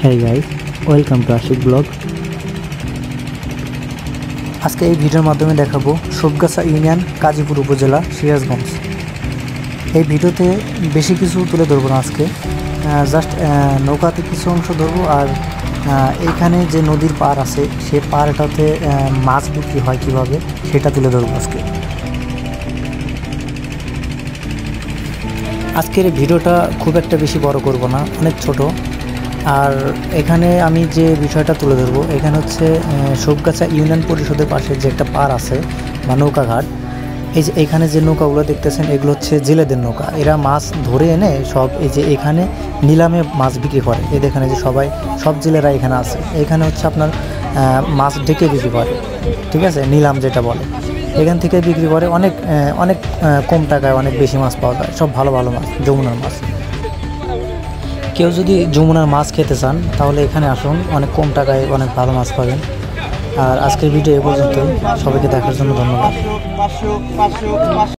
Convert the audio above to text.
Hey guys, welcome to Ashik Blog. আজকে এই ভিডিওর মাধ্যমে দেখাবো সবগাছা ইউনিয়ন কাজীপুর উপজেলা সিরাজগঞ্জ। এই ভিডিওতে বেশি কিছু তুলে ধরবো না আজকে, জাস্ট নৌকাতে কিছু অংশ ধরবো আর এইখানে যে নদীর পাড় আছে সেই পাড়টাতে মাছ বিক্রি হয় কীভাবে সেটা তুলে ধরবো আজকে। আজকের ভিডিওটা খুব একটা বেশি বড় করব না, অনেক ছোট। আর এখানে আমি যে বিষয়টা তুলে ধরবো এখানে হচ্ছে সবগাছা ইউনিয়ন পরিষদের পাশে যে একটা পাড় আছে বা নৌকাঘাট, এই যে এখানে যে নৌকাগুলো দেখতেছেন এগুলো হচ্ছে জেলেদের নৌকা। এরা মাছ ধরে এনে সব এই যে এখানে নিলামে মাছ বিক্রি করে। এই দেখেন যে সব জেলেরা এখানে আছে, এখানে হচ্ছে আপনার মাছ ডেকে বিক্রি করে, ঠিক আছে, নিলাম যেটা বলে। এখান থেকে বিক্রি করে অনেক অনেক কম টাকায় অনেক বেশি মাছ পাওয়া যায়, সব ভালো ভালো মাছ, যমুনার মাছ। কেউ যদি যমুনার মাছ খেতে চান তাহলে এখানে আসুন, অনেক কম টাকায় অনেক ভালো মাছ পাবেন। আর আজকের ভিডিও এ পর্যন্তই, সবাইকে দেখার জন্য ধন্যবাদ।